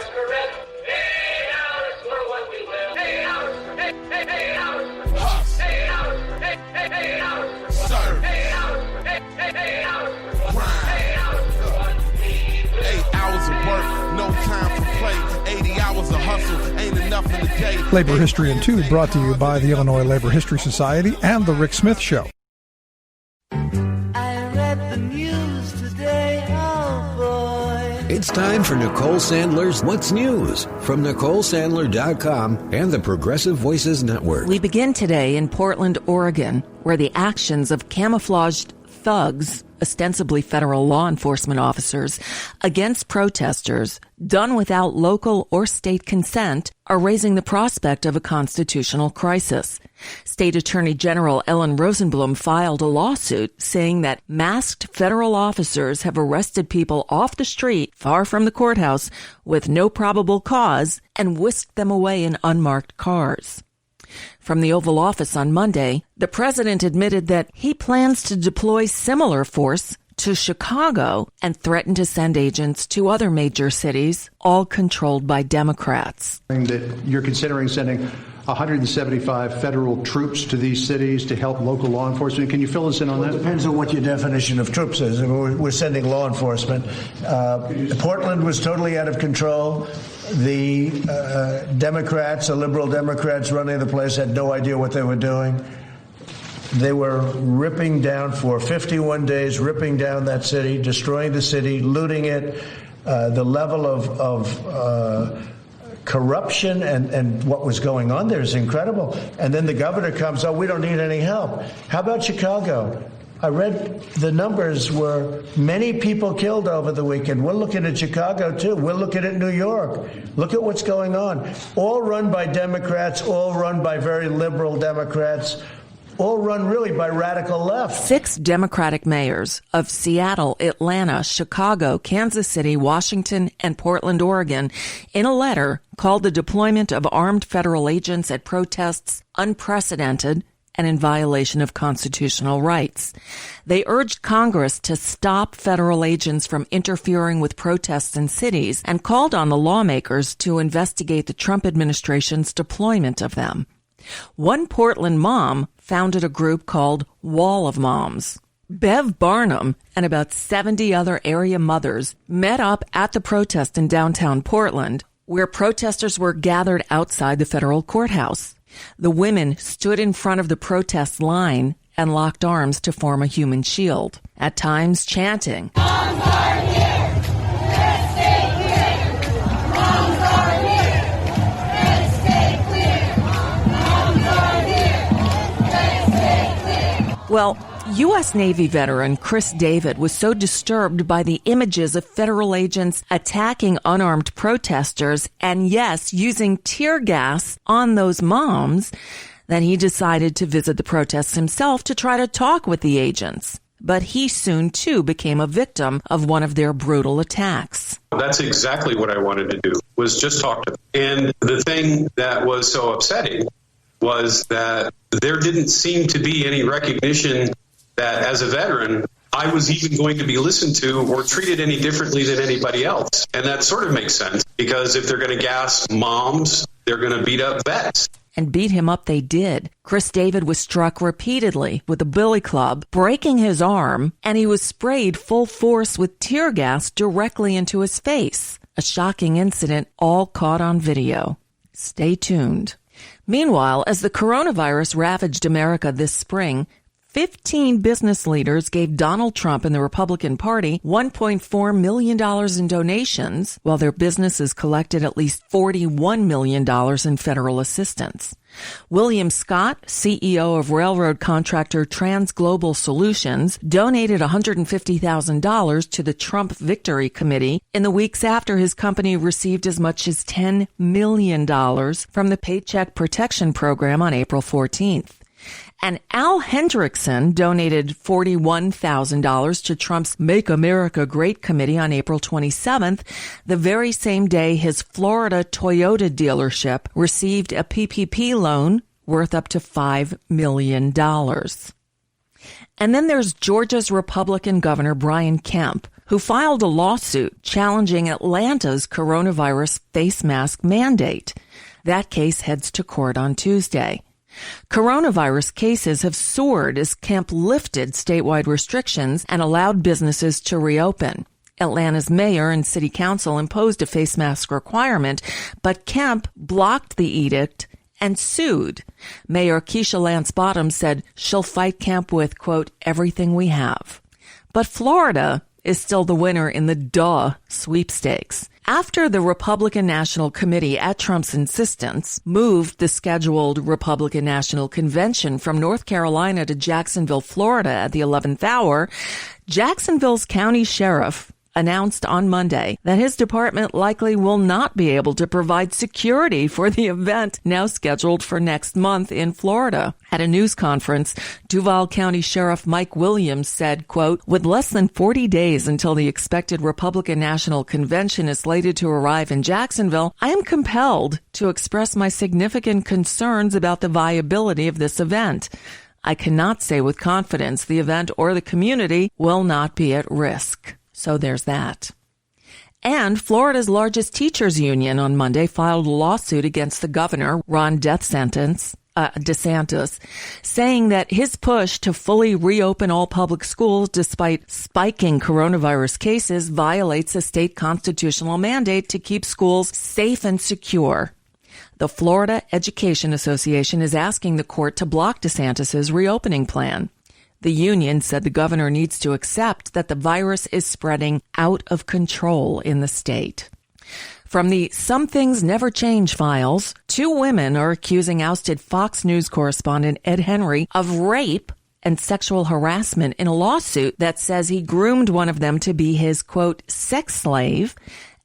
Labor History in 2 brought to you by the Illinois Labor History Society and The Rick Smith Show. I read the news today, oh boy. It's time for Nicole Sandler's What's News from NicoleSandler.com and the Progressive Voices Network. We begin today in Portland, Oregon, where the actions of camouflaged thugs, ostensibly federal law enforcement officers, against protesters, done without local or state consent, are raising the prospect of a constitutional crisis. State Attorney General Ellen Rosenblum filed a lawsuit saying that masked federal officers have arrested people off the street, far from the courthouse, with no probable cause, and whisked them away in unmarked cars. From the Oval Office on Monday, the president admitted that he plans to deploy similar force to Chicago and threatened to send agents to other major cities, all controlled by Democrats. That you're considering sending 175 federal troops to these cities to help local law enforcement. Can you fill us in on that? It depends on what your definition of troops is. We're sending law enforcement. Portland was totally out of control. The Democrats, the liberal Democrats running the place, had no idea what they were doing. They were ripping down for 51 days, ripping down that city, destroying the city, looting it. The level of corruption and what was going on there is incredible. And then the governor comes, oh, we don't need any help. How about Chicago? I read the numbers were many people killed over the weekend. We're looking at Chicago, too. We're looking at New York. Look at what's going on. All run by Democrats, all run by very liberal Democrats, all run really by radical left. 6 Democratic mayors of Seattle, Atlanta, Chicago, Kansas City, Washington, and Portland, Oregon, in a letter called the deployment of armed federal agents at protests unprecedented and in violation of constitutional rights. They urged Congress to stop federal agents from interfering with protests in cities and called on the lawmakers to investigate the Trump administration's deployment of them. One Portland mom founded a group called Wall of Moms. Bev Barnum and about 70 other area mothers met up at the protest in downtown Portland, where protesters were gathered outside the federal courthouse. The women stood in front of the protest line and locked arms to form a human shield, at times chanting, "Moms are here! Let's stay here! Moms are here! Let's stay clear! Moms are here! Let's stay clear!" Well, U.S. Navy veteran Chris David was so disturbed by the images of federal agents attacking unarmed protesters and, yes, using tear gas on those moms that he decided to visit the protests himself to try to talk with the agents. But he soon, too, became a victim of one of their brutal attacks. That's exactly what I wanted to do, was just talk to them. And the thing that was so upsetting was that there didn't seem to be any recognition that as a veteran, I was even going to be listened to or treated any differently than anybody else. And that sort of makes sense, because if they're going to gas moms, they're going to beat up vets. And beat him up they did. Chris David was struck repeatedly with a billy club, breaking his arm, and he was sprayed full force with tear gas directly into his face. A shocking incident all caught on video. Stay tuned. Meanwhile, as the coronavirus ravaged America this spring, 15 business leaders gave Donald Trump and the Republican Party $1.4 million in donations, while their businesses collected at least $41 million in federal assistance. William Scott, CEO of railroad contractor TransGlobal Solutions, donated $150,000 to the Trump Victory Committee in the weeks after his company received as much as $10 million from the Paycheck Protection Program on April 14th. And Al Hendrickson donated $41,000 to Trump's Make America Great Committee on April 27th, the very same day his Florida Toyota dealership received a PPP loan worth up to $5 million. And then there's Georgia's Republican Governor Brian Kemp, who filed a lawsuit challenging Atlanta's coronavirus face mask mandate. That case heads to court on Tuesday. Coronavirus cases have soared as Kemp lifted statewide restrictions and allowed businesses to reopen. Atlanta's mayor and city council imposed a face mask requirement, but Kemp blocked the edict and sued. Mayor Keisha Lance Bottoms said she'll fight Kemp with, quote, everything we have. But Florida is still the winner in the sweepstakes. After the Republican National Committee, at Trump's insistence, moved the scheduled Republican National Convention from North Carolina to Jacksonville, Florida at the 11th hour, Jacksonville's county sheriff announced on Monday that his department likely will not be able to provide security for the event now scheduled for next month in Florida. At a news conference, Duval County Sheriff Mike Williams said, quote, with less than 40 days until the expected Republican National Convention is slated to arrive in Jacksonville, I am compelled to express my significant concerns about the viability of this event. I cannot say with confidence the event or the community will not be at risk. So there's that. And Florida's largest teachers union on Monday filed a lawsuit against the governor, Ron DeSantis, saying that his push to fully reopen all public schools despite spiking coronavirus cases violates a state constitutional mandate to keep schools safe and secure. The Florida Education Association is asking the court to block DeSantis' reopening plan. The union said the governor needs to accept that the virus is spreading out of control in the state. From the Some Things Never Change files, 2 women are accusing ousted Fox News correspondent Ed Henry of rape and sexual harassment in a lawsuit that says he groomed one of them to be his, quote, sex slave,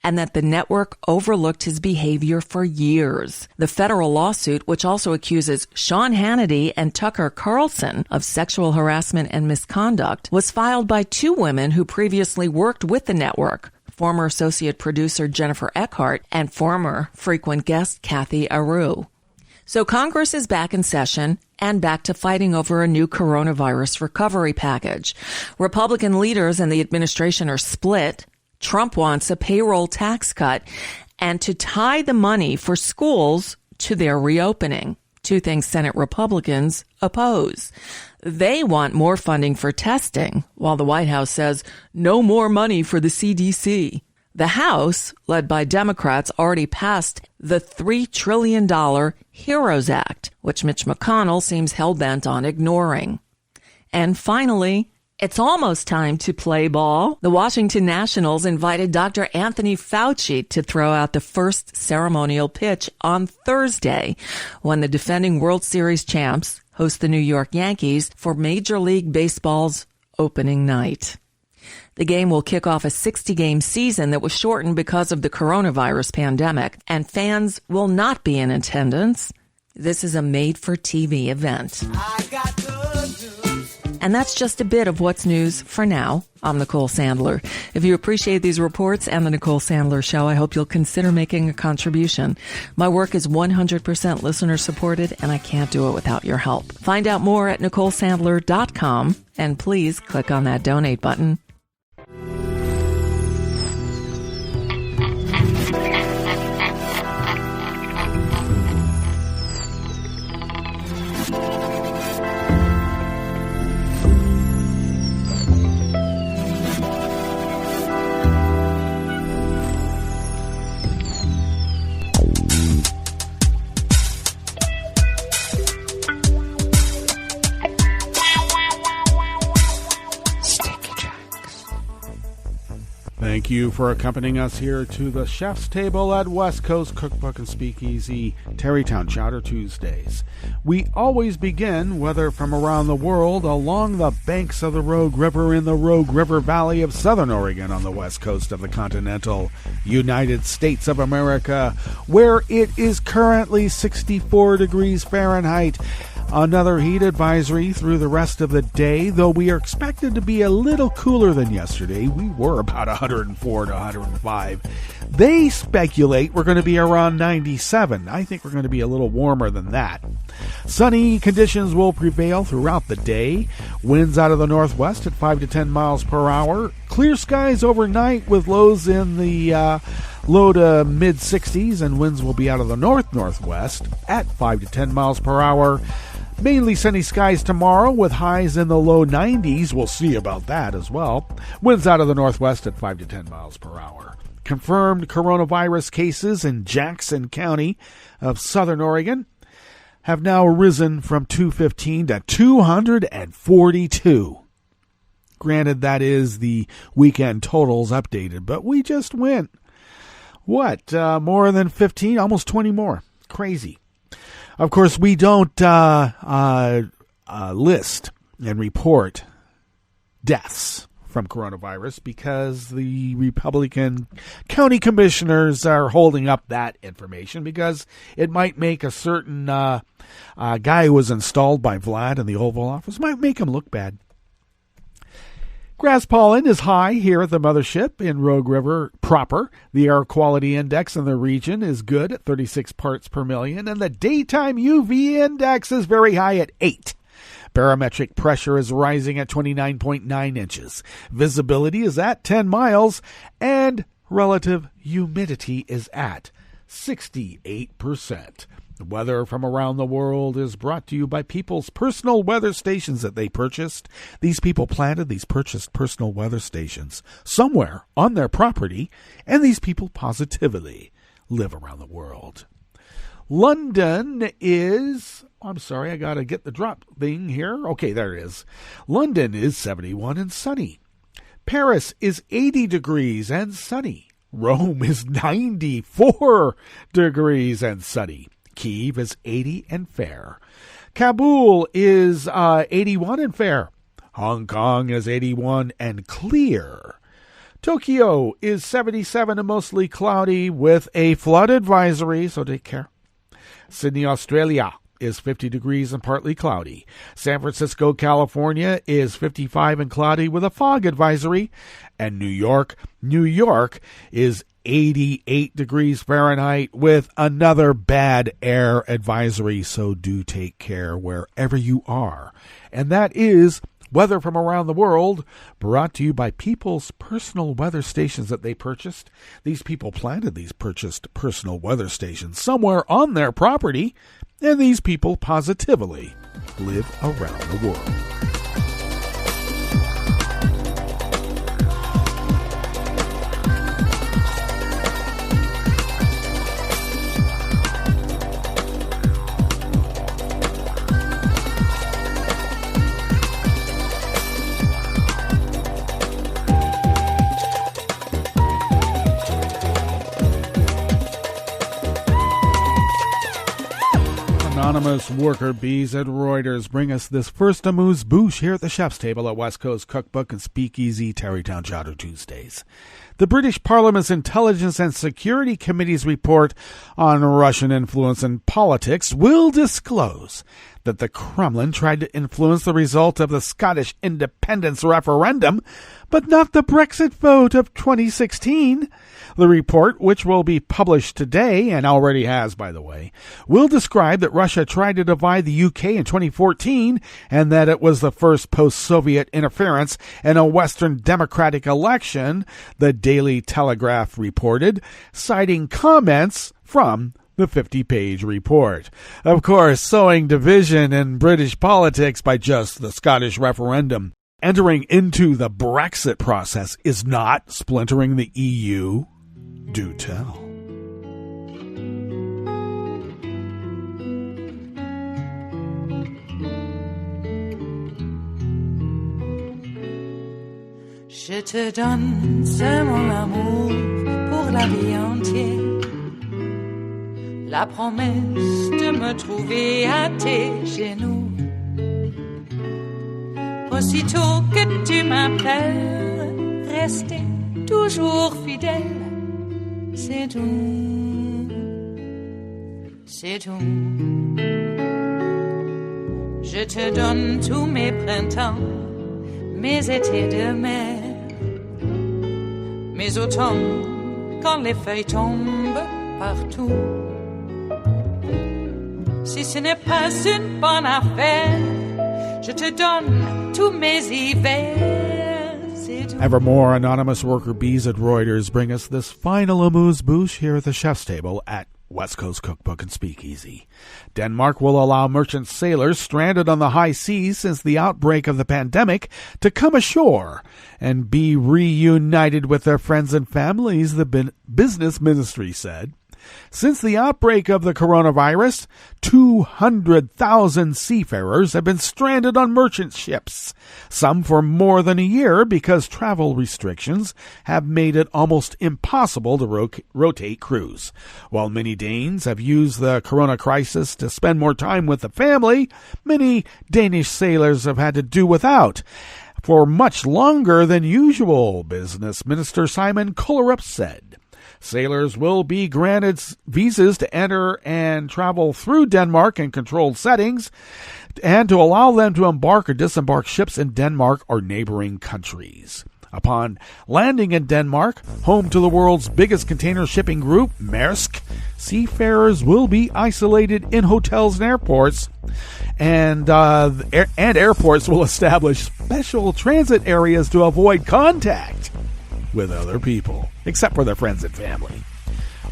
and that the network overlooked his behavior for years. The federal lawsuit, which also accuses Sean Hannity and Tucker Carlson of sexual harassment and misconduct, was filed by two women who previously worked with the network, former associate producer Jennifer Eckhart and former frequent guest Kathy Aru. So Congress is back in session and back to fighting over a new coronavirus recovery package. Republican leaders and the administration are split. Trump wants a payroll tax cut and to tie the money for schools to their reopening, two things Senate Republicans oppose. They want more funding for testing, while the White House says no more money for the CDC. The House, led by Democrats, already passed the $3 trillion HEROES Act, which Mitch McConnell seems hell-bent on ignoring. And finally, it's almost time to play ball. The Washington Nationals invited Dr. Anthony Fauci to throw out the first ceremonial pitch on Thursday when the defending World Series champs host the New York Yankees for Major League Baseball's opening night. The game will kick off a 60-game season that was shortened because of the coronavirus pandemic, and fans will not be in attendance. This is a made-for-TV event. And that's just a bit of what's news for now. I'm Nicole Sandler. If you appreciate these reports and the Nicole Sandler Show, I hope you'll consider making a contribution. My work is 100% listener-supported, and I can't do it without your help. Find out more at NicoleSandler.com, and please click on that donate button. Thank you for accompanying us here to the chef's table at West Coast Cookbook and Speakeasy, Tarrytown Chowder Tuesdays. We always begin, whether from around the world, along the banks of the Rogue River in the Rogue River Valley of Southern Oregon on the west coast of the continental United States of America, where it is currently 64 degrees Fahrenheit. Another heat advisory through the rest of the day, though we are expected to be a little cooler than yesterday. We were about 104 to 105. They speculate we're going to be around 97. I think we're going to be a little warmer than that. Sunny conditions will prevail throughout the day. Winds out of the northwest at 5 to 10 miles per hour. Clear skies overnight with lows in the low to mid-60s, and winds will be out of the north-northwest at 5 to 10 miles per hour. Mainly sunny skies tomorrow with highs in the low 90s. We'll see about that as well. Winds out of the northwest at 5 to 10 miles per hour. Confirmed coronavirus cases in Jackson County of Southern Oregon have now risen from 215 to 242. Granted, that is the weekend totals updated, but we just went, more than 15, almost 20 more. Crazy. Of course, we don't list and report deaths from coronavirus because the Republican county commissioners are holding up that information because it might make a certain guy who was installed by Vlad in the Oval Office, might make him look bad. Grass pollen is high here at the mothership in Rogue River proper. The air quality index in the region is good at 36 parts per million, and the daytime UV index is very high at 8. Barometric pressure is rising at 29.9 inches. Visibility is at 10 miles, and relative humidity is at 68%. The weather from around the world is brought to you by people's personal weather stations that they purchased. These people purchased personal weather stations somewhere on their property, and these people positively live around the world. London is... I'm sorry, I got to get the drop thing here. Okay, there it is. London is 71 and sunny. Paris is 80 degrees and sunny. Rome is 94 degrees and sunny. Kyiv is 80 and fair. Kabul is 81 and fair. Hong Kong is 81 and clear. Tokyo is 77 and mostly cloudy with a flood advisory, so take care. Sydney, Australia is 50 degrees and partly cloudy. San Francisco, California is 55 and cloudy with a fog advisory. And New York is 88 degrees Fahrenheit with another bad air advisory, so do take care wherever you are. And that is weather from around the world, brought to you by people's personal weather stations that they purchased. These people planted these purchased personal weather stations somewhere on their property, and these people positively live around the world. Anonymous worker bees at Reuters bring us this first amuse-bouche here at the chef's table at West Coast Cookbook and Speakeasy Tarrytown Chowder Tuesdays. The British Parliament's Intelligence and Security Committee's report on Russian influence in politics will disclose that the Kremlin tried to influence the result of the Scottish independence referendum, but not the Brexit vote of 2016. The report, which will be published today, and already has, by the way, will describe that Russia tried to divide the UK in 2014 and that it was the first post-Soviet interference in a Western democratic election, the Daily Telegraph reported, citing comments from the 50-page report. Of course, sowing division in British politics by just the Scottish referendum. Entering into the Brexit process is not splintering the EU. Do tell. Je te donne ce mon amour pour la vie entière. La promesse de me trouver à tes genoux. Aussitôt que tu m'appelles, rester toujours fidèle. C'est tout, c'est tout. Je te donne tous mes printemps, mes étés de mer, mes automnes quand les feuilles tombent partout. Si ce n'est pas une bonne affaire, je te donne tous mes hivers. Ever more anonymous worker bees at Reuters bring us this final amuse-bouche here at the chef's table at West Coast Cookbook and Speakeasy. Denmark will allow merchant sailors stranded on the high seas since the outbreak of the pandemic to come ashore and be reunited with their friends and families, the business ministry said. Since the outbreak of the coronavirus, 200,000 seafarers have been stranded on merchant ships, some for more than a year because travel restrictions have made it almost impossible to rotate crews. While many Danes have used the corona crisis to spend more time with the family, many Danish sailors have had to do without for much longer than usual, Business Minister Simon Kollerup said. Sailors will be granted visas to enter and travel through Denmark in controlled settings and to allow them to embark or disembark ships in Denmark or neighboring countries. Upon landing in Denmark, home to the world's biggest container shipping group, Maersk, seafarers will be isolated in hotels and airports, and airports will establish special transit areas to avoid contact with other people, except for their friends and family.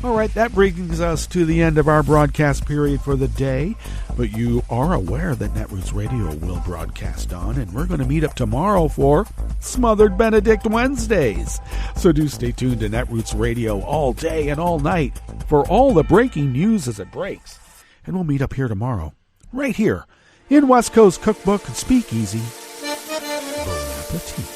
All right, that brings us to the end of our broadcast period for the day, but you are aware that Netroots Radio will broadcast on, and we're going to meet up tomorrow for Smothered Benedict Wednesdays. So do stay tuned to Netroots Radio all day and all night for all the breaking news as it breaks. And we'll meet up here tomorrow, right here in West Coast Cookbook and Speakeasy. Bon appetit.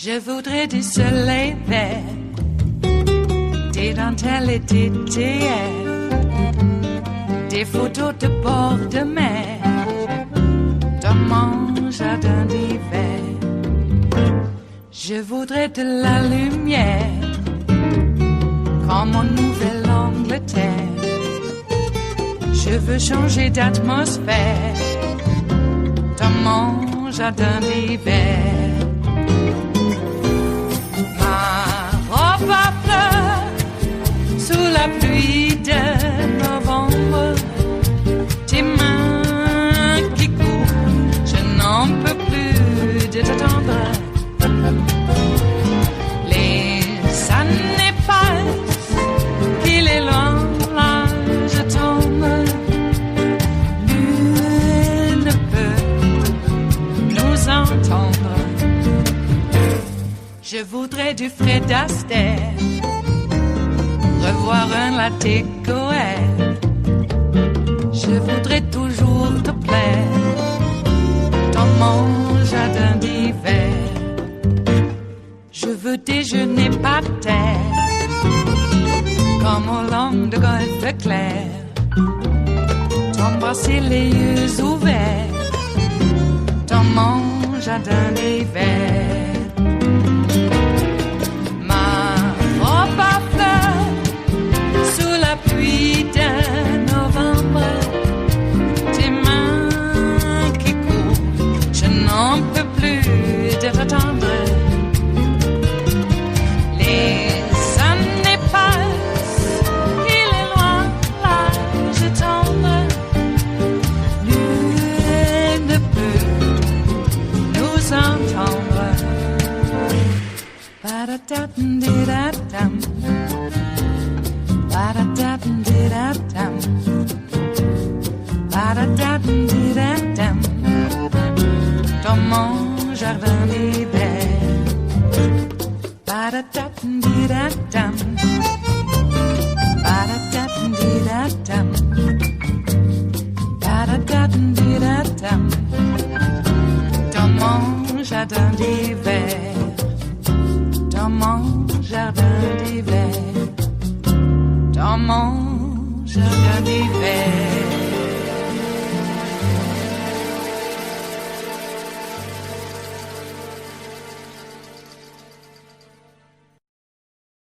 Je voudrais du soleil vert, des dentelles et des théâtres, des photos de bord de mer, dans mon jardin d'hiver. Je voudrais de la lumière, comme en Nouvelle-Angleterre. Je veux changer d'atmosphère, dans mon jardin d'hiver. Ma fleur sous la pluie de novembre, tes mains qui courent, je n'en peux plus de t'attendre. Les années passent, qu'il est loin, là je tombe. Nul ne peut nous entendre. Je voudrais du Fred Astaire, revoir un latte Goël. Je voudrais toujours te plaire, dans mon jardin d'hiver. Je veux déjeuner par terre, comme au long de golfe clair, t'embrasser les yeux ouverts, dans mon jardin d'hiver. Sous la pluie de novembre, tes mains qui courent, je n'en peux plus de t'attendre. Les années passent, il est loin, là je tombe. Nul ne peut nous entendre. Ba-da-da-dum-di-da-dum. Ba-da-da-dum-di-da-dum. Ba-da-da-dum-di-da-dum. Dans mon jardin d'hiver. Ba-da-da-dum-di-da-dum. Ba-da-da-dum-di-da-dum. Ba-da-da-dum-di-da-dum. Dans mon jardin d'hiver. Dans mon jardin d'hiver. Dans mon jardin d'hiver.